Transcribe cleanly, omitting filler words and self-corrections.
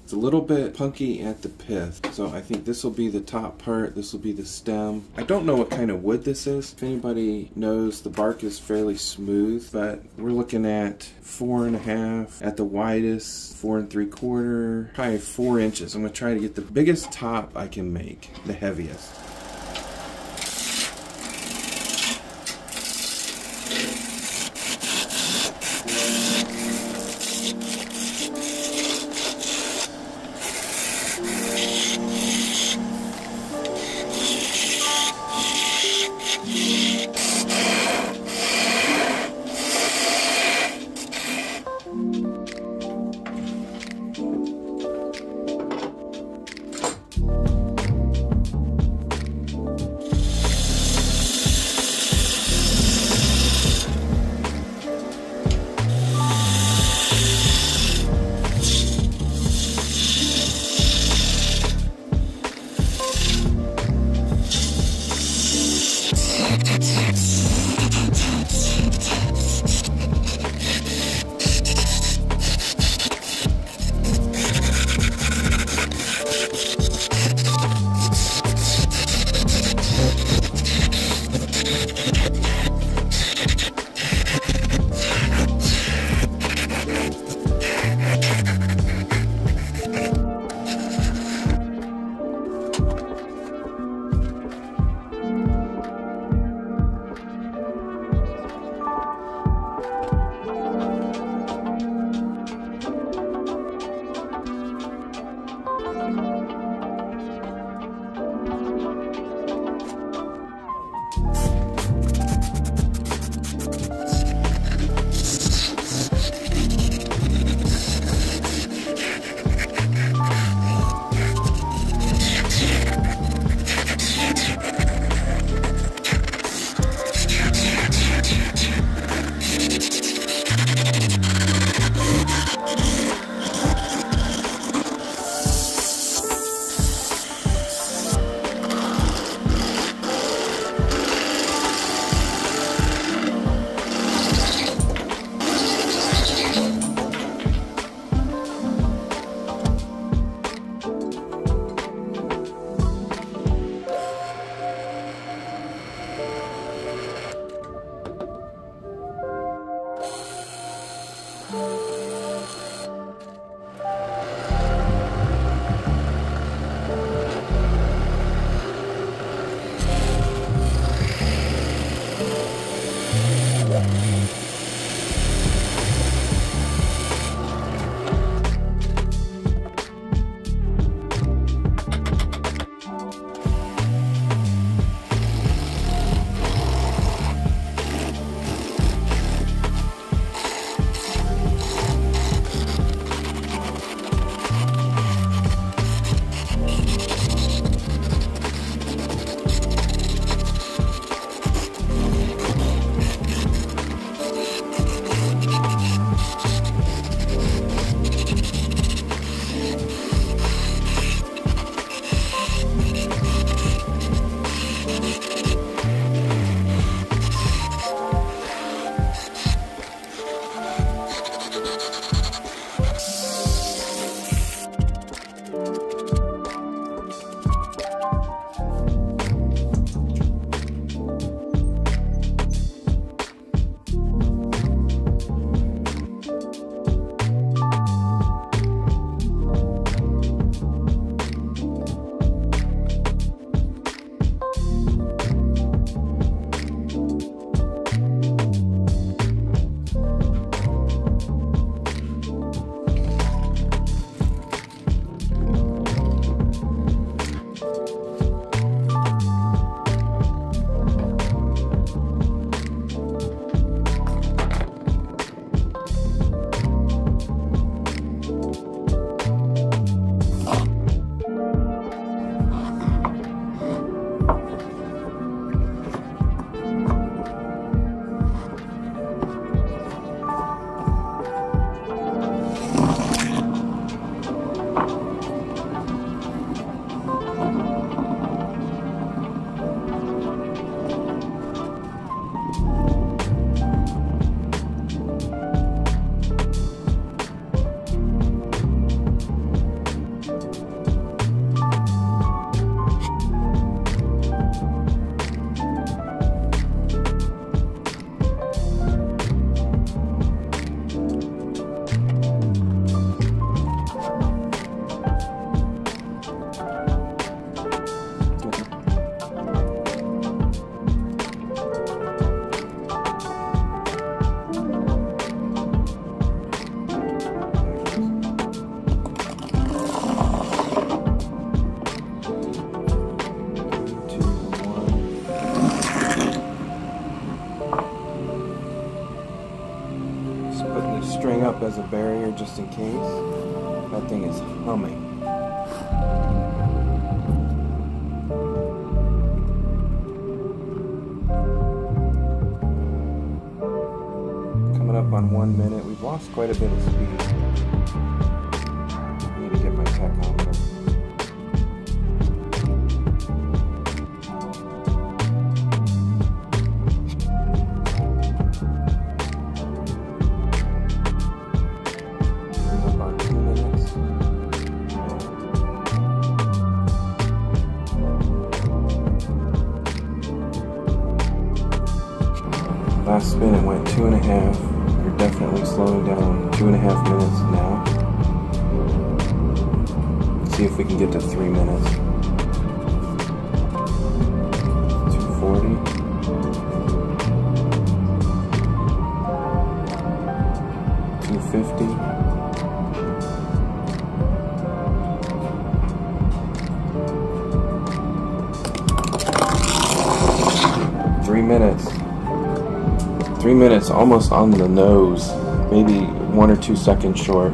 It's a little bit punky at the pith, so I think this will be the top part, this will be the stem. I don't know what kind of wood this is. If anybody knows, the bark is fairly smooth, but we're looking at 4.5 at the widest, 4 3/4, probably 4 inches. I'm gonna try to get the biggest top I can make, the heaviest. as a barrier just in case. That thing is humming. Coming up on 1 minute. We've lost quite a bit of speed. I need to get my tachometer. Last spin it went 2.5. You're definitely slowing down 2.5 minutes now. See if we can get to 3 minutes. 240. 250. 3 minutes. 3 minutes, almost on the nose, maybe 1 or 2 seconds short.